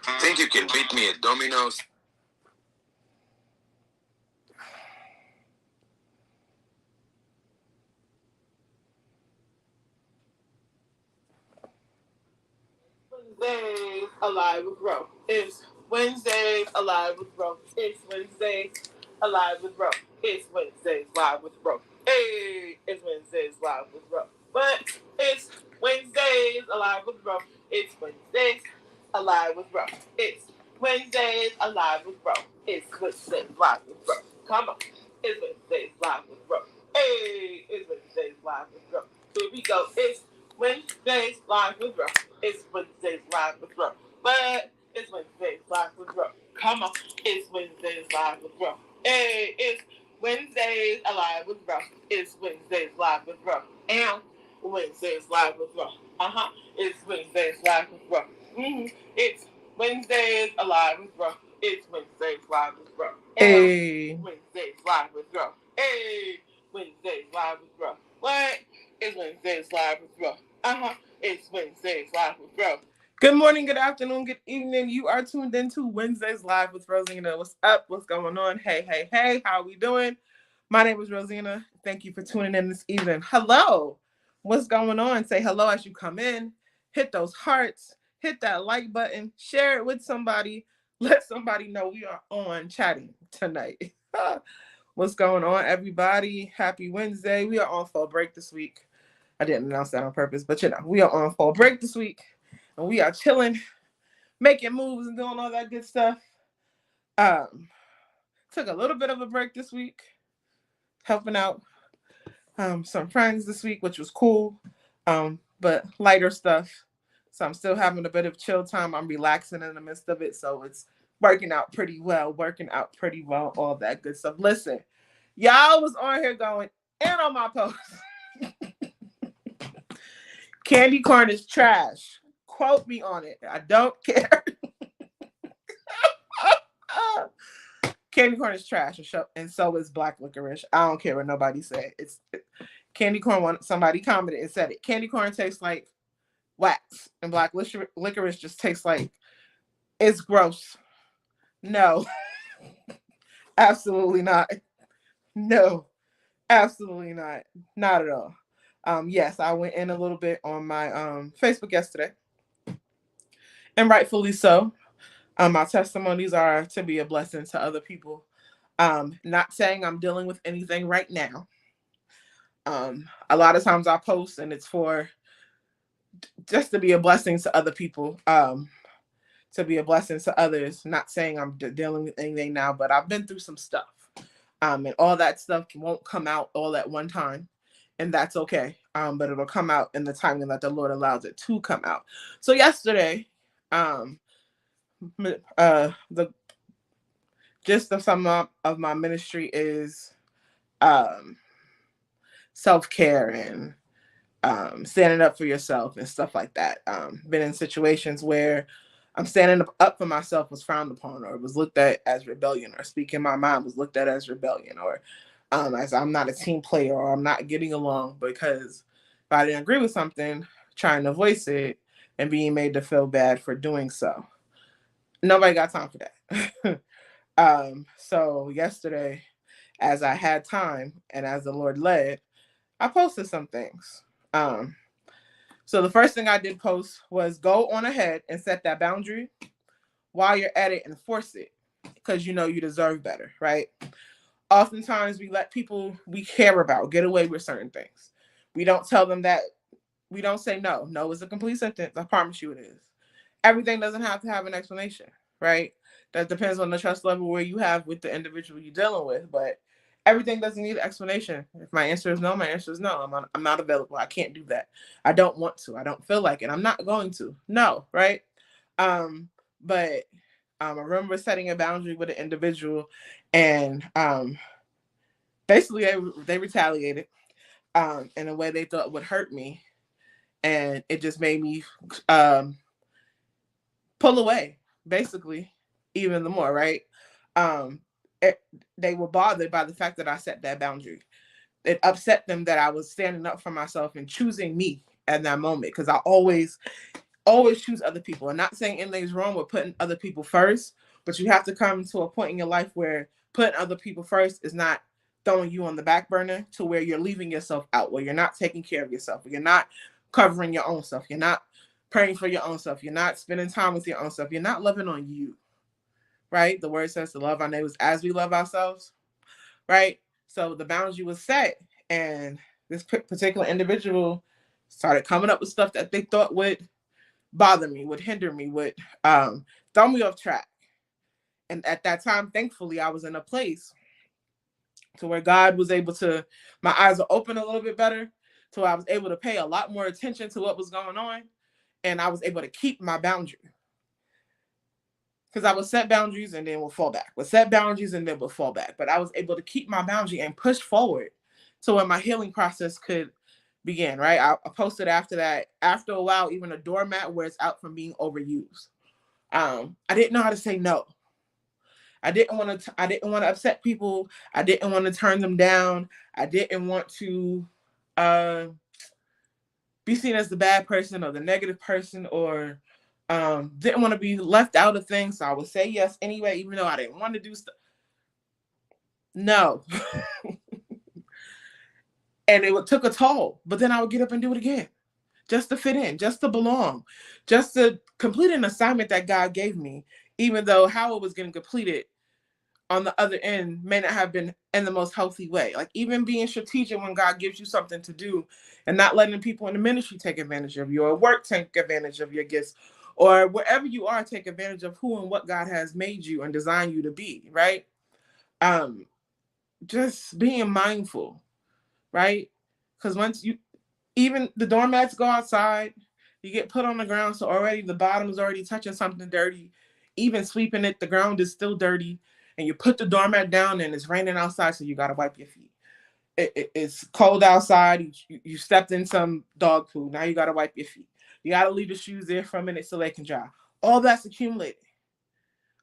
Think you can beat me at dominoes? Wednesdays Alive with Ro. It's Wednesdays Alive with Ro. It's Wednesdays Alive with Ro. It's Wednesdays Live with Ro. Hey, it's Wednesdays Live with Ro. But it's Wednesdays Alive with Ro. It's Wednesdays Alive with Ro. It's Wednesdays Alive with Ro. It's Wednesdays Live with Ro. Come on. It's Wednesdays Live with Ro. Hey, it's Wednesdays Live with Ro. Here we go. It's Wednesdays Live with Ro. It's Wednesdays Live with Ro. But it's Wednesdays Live with Ro. Come on. It's Wednesdays Live with Ro. Hey, it's Wednesdays Alive with Ro. It's Wednesdays Live with Ro. And Wednesdays Live with Ro. It's Wednesdays Live with Ro. It's Wednesdays Alive with Ro. It's Wednesdays Live with Ro. Hey. Wednesdays Live with Ro. Hey. Wednesdays Live with Ro. What? It's Wednesdays Live with Ro. It's Wednesdays Live with Ro. Good morning, good afternoon, good evening. You are tuned into Wednesdays Live with Rowzina. What's up? What's going on? Hey, hey, hey. How are we doing? My name is Rowzina. Thank you for tuning in this evening. Hello. What's going on? Say hello as you come in. Hit those hearts. Hit that like button. Share it with somebody. Let somebody know we are on chatting tonight. What's going on, everybody? Happy Wednesday. We are on fall break this week. I didn't announce that on purpose, but we are on fall break this week. And we are chilling, making moves and doing all that good stuff. Took a little bit of a break this week, helping out some friends this week, which was cool. But lighter stuff. So I'm still having a bit of chill time. I'm relaxing in the midst of it. So it's working out pretty well, all that good stuff. Listen, y'all was on here going in on my post. Candy corn is trash. Quote me on it. I don't care. Candy corn is trash, and so is black licorice. I don't care what nobody said. Candy corn. Somebody commented and said it. Candy corn tastes like wax, and black licorice just tastes like it's gross. No, absolutely not. No, absolutely not. Not at all. Yes, I went in a little bit on my Facebook yesterday, and rightfully so. My testimonies are to be a blessing to other people. Not saying I'm dealing with anything right now. A lot of times I post and it's for just to be a blessing to other people, to be a blessing to others. Not saying I'm dealing with anything now, but I've been through some stuff. And all that stuff won't come out all at one time, and that's okay. But it'll come out in the timing that the Lord allows it to come out. So yesterday, the gist of some of my ministry is self-care and standing up for yourself and stuff like that. Been in situations where I'm standing up for myself was frowned upon, or was looked at as rebellion, or speaking my mind was looked at as rebellion, or as I'm not a team player, or I'm not getting along because if I didn't agree with something, trying to voice it and being made to feel bad for doing so. Nobody got time for that. So yesterday, as I had time and as the Lord led, I posted some things. So the first thing I did post was go on ahead and set that boundary while you're at it, and force it because you know you deserve better, right? Oftentimes we let people we care about get away with certain things. We don't tell them that. We don't say no. No is a complete sentence. I promise you it is. Everything doesn't have to have an explanation, right? That depends on the trust level where you have with the individual you're dealing with, but everything doesn't need an explanation. If my answer is no, my answer is no. I'm not available. I can't do that. I don't want to. I don't feel like it. I'm not going to. No, right? But I remember setting a boundary with an individual, and basically they retaliated in a way they thought would hurt me, and it just made me pull away, basically, even the more, right? Um, they were bothered by the fact that I set that boundary. It upset them that I was standing up for myself and choosing me at that moment, because I always always choose other people. I'm not saying anything's wrong with putting other people first, but you have to come to a point in your life where putting other people first is not throwing you on the back burner to where you're leaving yourself out, where you're not taking care of yourself, where you're not covering your own self, you're not praying for your own self, you're not spending time with your own self, you're not loving on you, right? The word says to love our neighbors as we love ourselves, right? So the boundary was set, and this particular individual started coming up with stuff that they thought would bother me, would hinder me, would throw me off track. And at that time, thankfully, I was in a place to where God was able to, my eyes were open a little bit better, so I was able to pay a lot more attention to what was going on, and I was able to keep my boundary. Because I would set boundaries and then would fall back, would set boundaries and then would fall back. But I was able to keep my boundary and push forward to where my healing process could begin, right? I posted after that, after a while, even a doormat wears out from being overused. I didn't know how to say no. I didn't want to upset people. I didn't want to turn them down. I didn't want to be seen as the bad person or the negative person, or didn't want to be left out of things. So I would say yes anyway, even though I didn't want to do stuff. No. And it took a toll, but then I would get up and do it again just to fit in, just to belong, just to complete an assignment that God gave me, even though how it was getting completed on the other end may not have been in the most healthy way. Like even being strategic when God gives you something to do and not letting people in the ministry take advantage of you, or work take advantage of your gifts, or wherever you are, take advantage of who and what God has made you and designed you to be, right? Just being mindful, right? Because once you, even the doormats go outside, you get put on the ground, so already the bottom is already touching something dirty. Even sweeping it, the ground is still dirty, and you put the doormat down and it's raining outside, so you got to wipe your feet. It's cold outside, you stepped in some dog food, now you got to wipe your feet. You got to leave the shoes there for a minute so they can dry. All that's accumulated.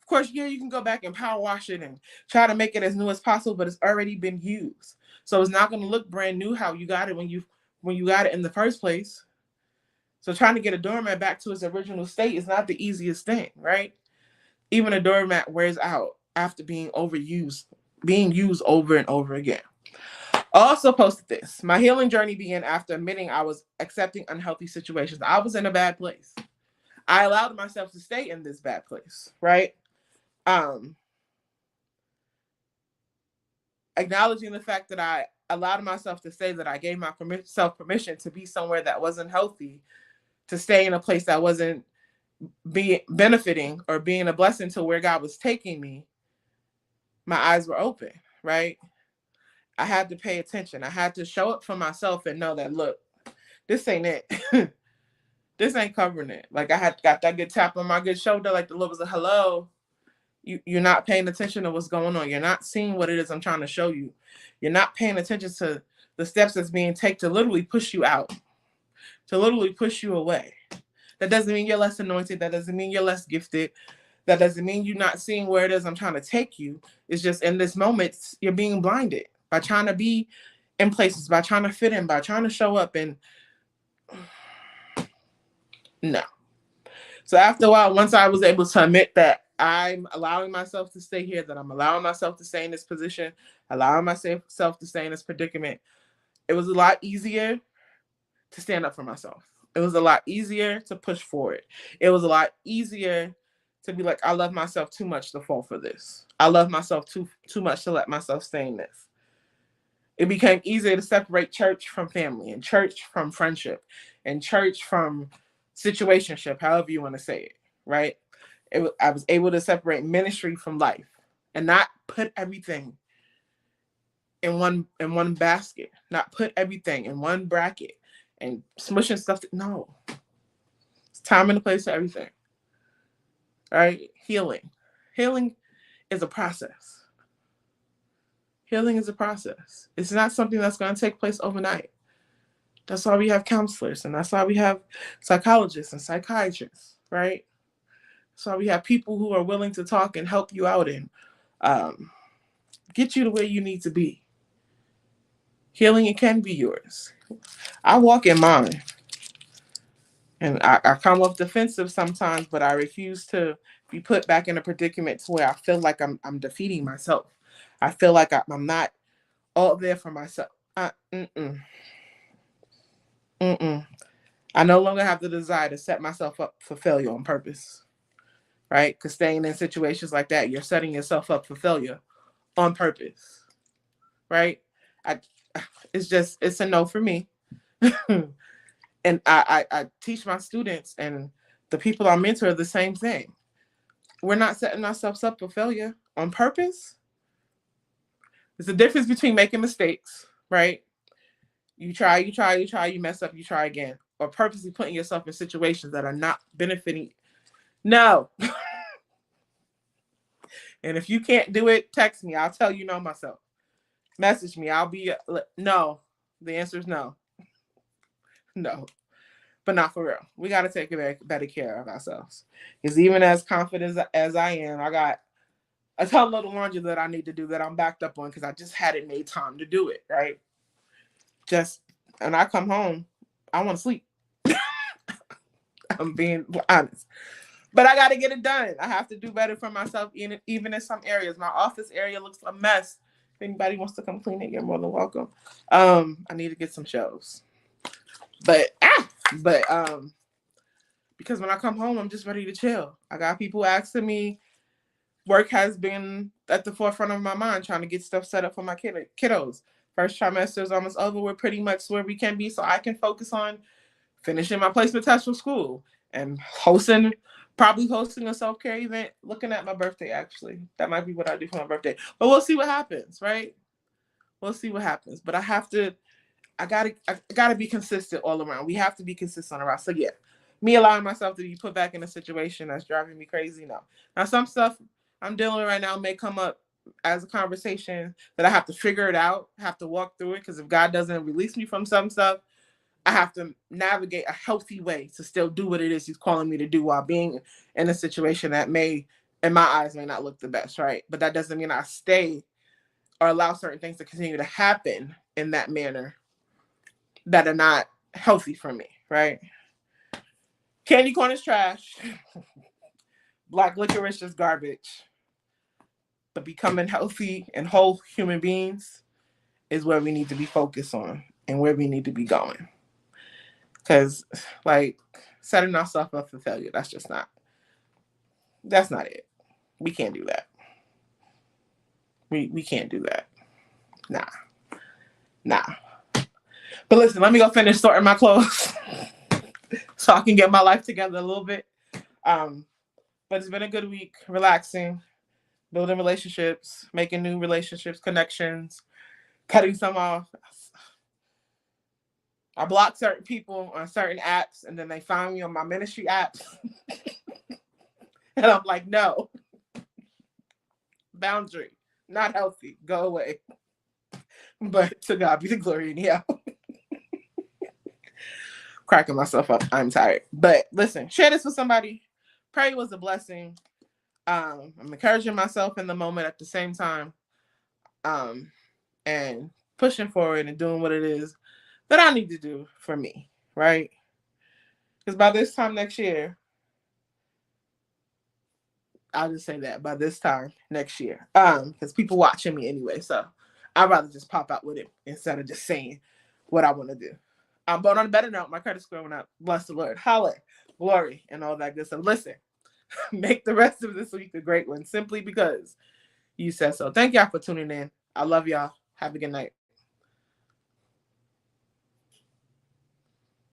Of course, yeah, you can go back and power wash it and try to make it as new as possible, but it's already been used. So it's not going to look brand new how you got it when you got it in the first place. So trying to get a doormat back to its original state is not the easiest thing, right? Even a doormat wears out after being used over and over again. I also posted this. My healing journey began after admitting I was accepting unhealthy situations. I was in a bad place. I allowed myself to stay in this bad place, right? Acknowledging the fact that I allowed myself to say that I gave myself permission to be somewhere that wasn't healthy, to stay in a place that wasn't being benefiting or being a blessing to where God was taking me. My eyes were open, right? I had to pay attention. I had to show up for myself and know that, look, this ain't it. This ain't covering it. Like I had got that good tap on my good shoulder, like the Lord was like, hello, you're not paying attention to what's going on. You're not seeing what it is I'm trying to show you. You're not paying attention to the steps that's being taken to literally push you out, to literally push you away. That doesn't mean you're less anointed. That doesn't mean you're less gifted. That doesn't mean you're not seeing where it is I'm trying to take you. It's just in this moment, you're being blinded by trying to be in places, by trying to fit in, by trying to show up. And no. So after a while, once I was able to admit that I'm allowing myself to stay here, that I'm allowing myself to stay in this position, allowing myself to stay in this predicament, it was a lot easier to stand up for myself. It was a lot easier to push forward. It was a lot easier to be like, I love myself too much to fall for this. I love myself too much to let myself stay in this. It became easier to separate church from family, and church from friendship, and church from situationship, however you want to say it, right? I was able to separate ministry from life and not put everything in one basket, not put everything in one bracket and smushing stuff. No, it's time and a place for everything. All right, healing is a process. Healing is a process. It's not something that's going to take place overnight. That's why we have counselors, and that's why we have psychologists and psychiatrists, right? That's why we have people who are willing to talk and help you out and get you to where you need to be. Healing, it can be yours. I walk in mine. And I come off defensive sometimes, but I refuse to be put back in a predicament to where I feel like I'm defeating myself. I feel like I'm not all there for myself. Mm-mm. I no longer have the desire to set myself up for failure on purpose, right? Because staying in situations like that, you're setting yourself up for failure on purpose, right? I, it's a no for me. And I teach my students and the people I mentor the same thing. We're not setting ourselves up for failure on purpose. There's a difference between making mistakes, right? You try, you mess up, you try again, or purposely putting yourself in situations that are not benefiting. No. And if you can't do it, text me. I'll tell you no myself. Message me. I'll be no. The answer is no. No. But not for real. We got to take better care of ourselves. Because even as confident as I am, I got a ton of laundry that I need to do that I'm backed up on because I just hadn't made time to do it, right? And I come home, I want to sleep. I'm being honest. But I got to get it done. I have to do better for myself, even in some areas. My office area looks a mess. If anybody wants to come clean it, you're more than welcome. I need to get some shows. But because when I come home, I'm just ready to chill. I got people asking me. Work has been at the forefront of my mind, trying to get stuff set up for my kiddos. First trimester is almost over. We're pretty much where we can be, so I can focus on finishing my placement test for school and probably hosting a self-care event. Looking at my birthday, actually, that might be what I do for my birthday. But we'll see what happens, right? We'll see what happens. But I gotta be consistent all around. We have to be consistent around. So yeah, me allowing myself to be put back in a situation that's driving me crazy. No. Now some stuff I'm dealing with right now may come up as a conversation that I have to figure it out, have to walk through it. Because if God doesn't release me from some stuff, I have to navigate a healthy way to still do what it is He's calling me to do while being in a situation that may, in my eyes, may not look the best, right? But that doesn't mean I stay or allow certain things to continue to happen in that manner that are not healthy for me, right? Candy corn is trash. Black licorice is garbage. But becoming healthy and whole human beings is where we need to be focused on and where we need to be going. Because, like, setting ourselves up for failure, that's not it. We can't do that. We can't do that. Nah. But listen, let me go finish sorting my clothes so I can get my life together a little bit. But it's been a good week, relaxing, building relationships, making new relationships, connections, cutting some off. I block certain people on certain apps, and then they find me on my ministry apps. And I'm like, no. Boundary. Not healthy. Go away. But to God be the glory anyhow. Cracking myself up. I'm tired. But listen, share this with somebody. Pray was a blessing. I'm encouraging myself in the moment at the same time. And pushing forward and doing what it is that I need to do for me, right? Because by this time next year, I'll just say that by this time next year, because people watching me anyway, so I'd rather just pop out with it instead of just saying what I want to do. But on a better note, my credit score went up. Bless the Lord. Holla, glory, and all that good stuff. Listen, make the rest of this week a great one simply because you said so. Thank y'all for tuning in. I love y'all. Have a good night.